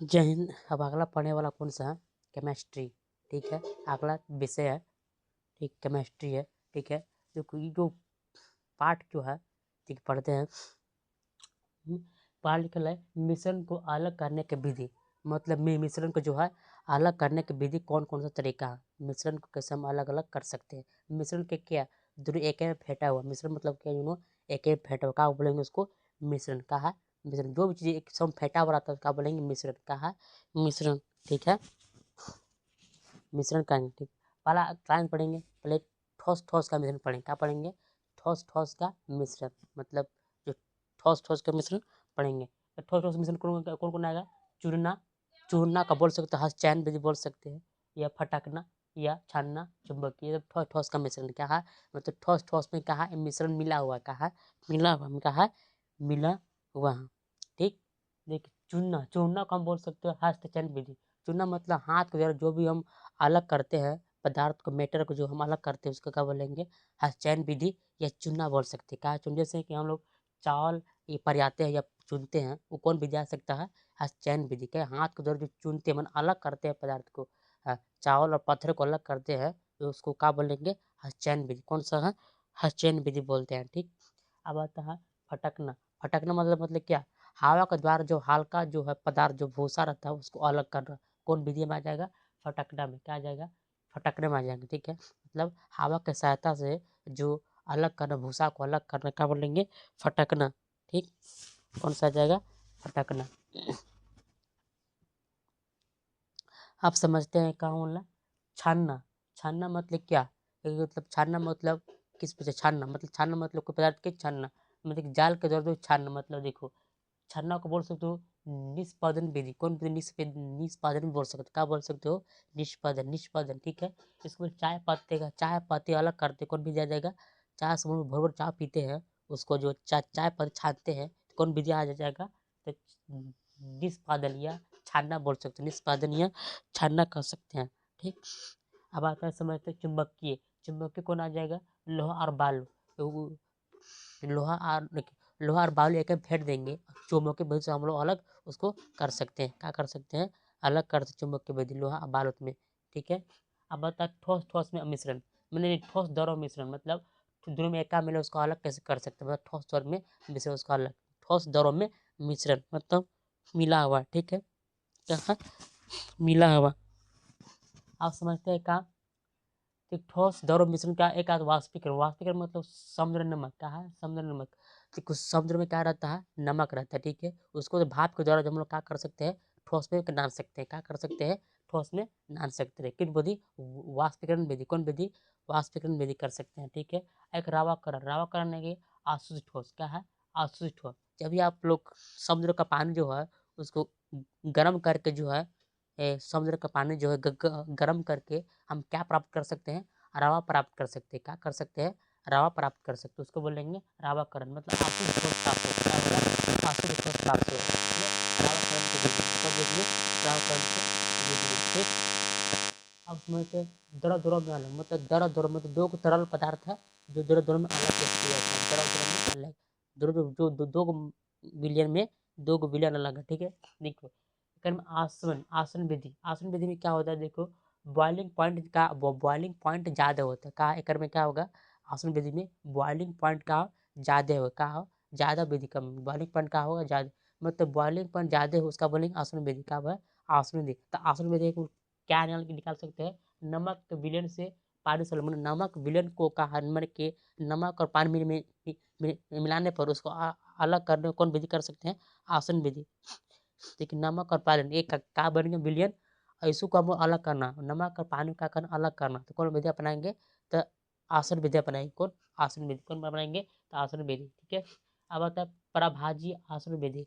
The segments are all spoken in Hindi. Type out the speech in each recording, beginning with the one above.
जय हिंद। अब अगला पढ़ने वाला कौन सा है? केमिस्ट्री। ठीक है, अगला विषय है, ठीक, केमिस्ट्री है। ठीक है, जो पाठ जो है, ठीक, पढ़ते हैं। पाठ लिखल है मिश्रण को अलग करने की विधि। मतलब मिश्रण को जो है अलग करने की विधि कौन कौन सा तरीका है, मिश्रण को कैसे हम अलग अलग कर सकते हैं। मिश्रण के क्या दोनों एक में फेंटा हुआ मिश्रण, मतलब क्या एक में फेंटा हुआ, क्या बोलेंगे उसको? मिश्रण। का है मिश्रण। जो भी चीज़ एक सम फेंटा हुआ रहता है क्या बोलेंगे? मिश्रण। का है मिश्रण। ठीक है, मिश्रण करेंगे। ठीक, पहला क्लास पढ़ेंगे, पहले ठोस ठोस का मिश्रण पढ़ेंगे। क्या पढ़ेंगे? ठोस ठोस का मिश्रण। मतलब जो ठोस ठोस का मिश्रण पढ़ेंगे। तो ठोस ठोस मिश्रण कौन कौन कौन आएगा? चूरना, चूरना का बोल सकते हैं, हस्त चैन भी बोल सकते हैं, या फटकना, या छानना, चुंबकीय। ये ठोस ठोस का मिश्रण क्या है? मतलब ठोस ठोस में कहा मिश्रण मिला हुआ, कहा मिला हुआ में, कहा मिला हुआ। ठीक, देखिए चूरना, चूरना को हम बोल सकते हैं हस्त चैन विधि। चूरना मतलब हाथ के द्वारा जो भी हम अलग करते हैं पदार्थ को, मैटर को जो हम अलग करते हैं उसको क्या बोलेंगे? हस्तचयन विधि या चुनना बोल सकते हैं। क्या चुन? जैसे कि हम लोग चावल ये परियाते हैं या चुनते हैं, वो कौन विधि आ सकता है? हस्तचयन विधि। क्या हाथ के द्वारा जो चुनते हैं, मन अलग करते हैं पदार्थ को, चावल और पत्थर को अलग करते हैं, तो उसको क्या बोलेंगे? हस्तचयन विधि। कौन सा है? हस्तचयन विधि बोलते हैं। ठीक, अब आता है फटकना। फटकना मतलब क्या? हवा के द्वारा जो हल्का जो है पदार्थ, जो भूसा रहता है, उसको अलग करना। कौन विधि में आ जाएगा? फटकना में। क्या आ जाएगा? फटकने में आ जाएंगे। ठीक है, मतलब हवा की सहायता से जो अलग करना, भूसा को अलग करना, क्या बोलेंगे? फटकना। ठीक, कौन सा आ जाएगा? फटकना। आप समझते हैं क्या बोलना? छानना। छानना मतलब क्या? मतलब छानना मतलब किस पे से छानना? मतलब छानना मतलब कोई पदार्थ के छानना, मतलब कि जाल के द्वारा छानना। मतलब देखो, छन्ना को बोल सकते हो निष्पादन विधि। कौन विधि? निष्पादन बोल सकते हो। क्या बोल सकते हो? निष्पादन, निष्पादन। ठीक है, इसको चाय पत्ते का, चाय पत्ती अलग करते कौन विधि आ जाएगा? चाय से भर भर चाय पीते हैं, उसको जो चाय पत्ती छानते हैं, तो कौन विधि आ जाएगा? तो निष्पादन या छानना बोल सकते हो। निष्पादन या छानना कर सकते हैं। ठीक, अब आता है समझते हैं चुंबकीय। चुंबकीय कौन आ जाएगा? लोहा और बालू। तो लोहा और बालू एक में फेंट देंगे, चुंबक की वजह से हम लोग अलग उसको कर सकते हैं। क्या कर सकते हैं? अलग कर सकते चुंबक की वजह लोहा और बालू में। ठीक है, अब बता ठोस ठोस में मिश्रण। मैंने ठोस दौर मिश्रण मतलब दोनों में एका मिले उसको अलग कैसे कर सकते हैं? मतलब ठोस दौर में मिश्रण उसको अलग, ठोस दौरों में मिश्रण मतलब मिला हुआ। ठीक है, क्या है? मिला हुआ। आप समझते हैं क्या? तो ठोस द्रव मिश्रण का एक आध वाष्पीकरण। वाष्पीकरण मतलब समुद्र नमक। क्या है? समुद्र नमक। देखो समुद्र में क्या रहता है? नमक रहता है। ठीक है, उसको भाप के द्वारा हम लोग क्या कर सकते हैं? ठोस में नान सकते हैं। क्या कर सकते हैं? ठोस में नान सकते हैं। किन विधि? वाष्पीकरण विधि। कौन विधि? वाष्पीकरण विधि कर सकते हैं। ठीक है, एक रावाकरण। रावाकरण है कि आशुद्ध ठोस। क्या है? आशुद्ध ठोस। जब भी आप लोग समुद्र का पानी जो है उसको गर्म करके जो है, समुद्र का पानी जो है गर्म करके हम क्या प्राप्त कर सकते हैं? रावा प्राप्त कर सकते हैं। क्या कर सकते हैं? रावा प्राप्त कर सकते हैं। उसको बोलेंगे रावाकरण। मतलब आशुद्ध ठोस प्राप्त हो। क्या होगा? आशुद्ध ठोस प्राप्त हो। रावाकरण के विधि कब विधि? रावाकरण के विधि। ठीक, अब उसमें से द्रव द्रव में अलग, मतलब द्रव द्रव मतलब दो तरल पदार्थ है जो द्रव द्रव में अलग व्यक्त होता है। द्रव द्रव में अलग, द्रव जो दो विलियन में दो विलियन अलग है। ठीक है, देखो आसवन, आसन विधि। आसन विधि में क्या होता है? देखो बॉइलिंग पॉइंट का, बॉइलिंग पॉइंट ज़्यादा होता है। कहा एक में क्या होगा? आसन विधि में बॉइलिंग पॉइंट का ज़्यादा होगा। का हो? ज़्यादा विधि कम, बॉइलिंग पॉइंट का होगा ज़्यादा, मतलब बॉइलिंग पॉइंट ज़्यादा हो उसका बोलेंगे आसन विधि। का है? आसन विधि। तो आसन विधि को क्या निकाल सकते हैं? नमक के विलयन से पानी से, मतलब नमक विलयन को का हनमन के नमक और पानी में मिलाने पर उसको अलग करने को कौन विधि कर सकते हैं? आसन विधि। लेकिन नमक और पानी एक का बन गया विलयन, और इसको हम अलग करना, नमक और पानी का करना अलग करना, तो कौन विधि अपनाएंगे? तो आसन विधि अपनाएंगे। कौन? आसन विधि। कौन अपनाएंगे? तो आसन विधि। ठीक है, अब आता है प्रभाजी आसन विधि।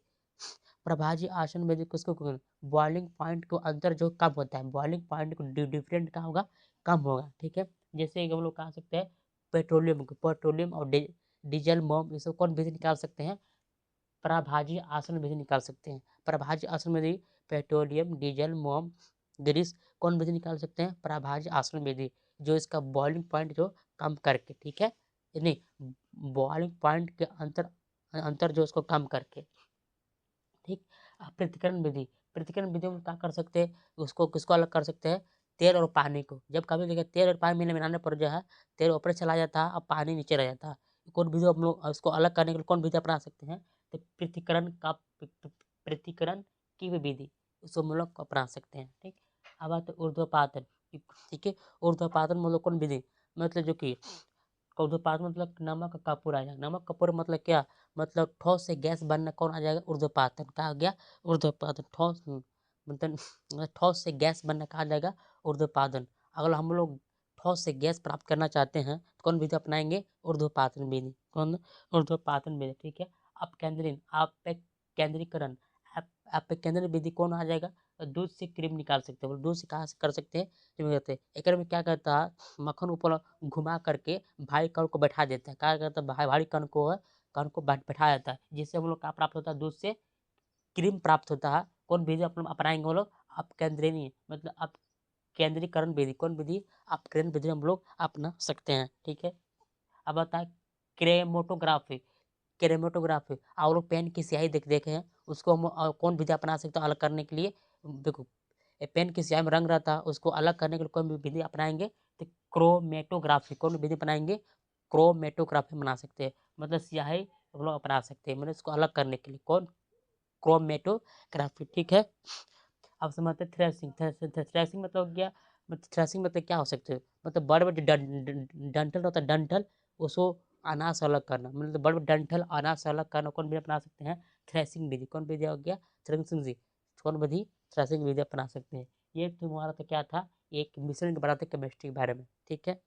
प्रभाजी आसन विधि किसको? बॉइलिंग पॉइंट को अंतर जो कम होता है, बॉइलिंग पॉइंट को डिफरेंट का होगा? कम होगा। ठीक है, जैसे हम लोग कह सकते हैं पेट्रोलियम को, पेट्रोलियम और डीजल मोम, ये सब कौन विधि निकाल सकते हैं? प्रभाजी आसन विधि निकाल सकते हैं। प्रभाजी आसन विधि पेट्रोलियम, डीजल, मोम, ग्रीस, कौन विधि निकाल सकते हैं? प्रभाजी आसन विधि, जो इसका बॉइलिंग पॉइंट जो कम करके। ठीक है, नहीं बॉइलिंग पॉइंट के अंतर अंतर जो उसको कम करके। ठीक, पृथक्करण विधि, पृथक्करण विधि में क्या कर सकते हैं, उसको किसको अलग कर सकते हैं, तेल और पानी को। जब कभी देखिए तेल और पानी मिलाने पर जो है तेल ऊपर चला जाता है और पानी नीचे रह जाता है। कौन विधि हम लोग उसको अलग करने के लिए कौन विधि अपना सकते हैं, तो पृथक्करण की विधि, उसको हम लोग अपना सकते हैं। ठीक, अब बात है ऊर्ध्वपातन। ठीक है, ऊर्ध्वपातन मतलब कौन विधि, मतलब जो कि ऊर्ध्वपातन मतलब नमक का कपूर आ जाएगा। नमक कपूर मतलब क्या, मतलब ठोस से गैस बनना कौन आ जाएगा, ऊर्ध्वपातन। कहा आ गया ऊर्ध्वपातन, ठोस मतलब ठोस से गैस बनना कहा जाएगा ऊर्ध्वपातन। अगर हम लोग ठोस से गैस प्राप्त करना चाहते हैं तो कौन विधि अपनाएंगे, ऊर्ध्वपातन विधि। कौन, ऊर्ध्वपातन विधि। ठीक है, केंद्रीकरण, आप केंद्रीय विधि कौन आ जाएगा, दूध से क्रीम निकाल सकते हैं। दूध से कहाँ से कर सकते हैं, क्रीम करते हैं। एक में क्या करता है, मक्खन ऊपर घुमा करके भारी कण को बैठा देता है। क्या करता है, भारी कण को बैठा देता है, जिससे हम लोग क्या प्राप्त होता है, दूध से क्रीम प्राप्त होता है। कौन विधि अपनाएंगे वो लोग, आप केंद्रीय मतलब आप केंद्रीकरण विधि, कौन विधि, आप केंद्र विधि हम लोग अपना सकते हैं। ठीक है, अब आता है क्रेमोटोग्राफी। क्रेमेटोग्राफी, आप लोग पेन की स्याही देखे हैं, उसको हम कौन विधि अपना सकते हैं अलग करने के लिए। देखो, पेन की स्याही में रंग रहता है, उसको अलग करने के लिए कौन विधि अपनाएंगे, तो क्रोमेटोग्राफी। कौन विधि अपनाएंगे, क्रोमेटोग्राफी बना सकते हैं। मतलब स्याही हम लोग अपना सकते हैं, मतलब इसको अलग करने के लिए कौन, क्रोमेटोग्राफी। ठीक है, अब समझते हैं थ्रेसिंग। थ्रेसिंग मतलब क्या, मतलब थ्रेसिंग मतलब क्या हो सकते हैं, मतलब बड़े बड़े डंठल होता है, डंठल, उसको अनाज से अलग करना, मतलब बड़े बड़े डंठल अनाज से अलग करना कौन विधि अपना सकते हैं, थ्रेसिंग विधि। कौन विधि हो गया, थ्रेसिंग विधि। कौन विधि, थ्रेसिंग विधि अपना सकते हैं। ये तुम्हारा तो क्या था, एक मिश्रण बनाते केमिस्ट्री के बारे में। ठीक है।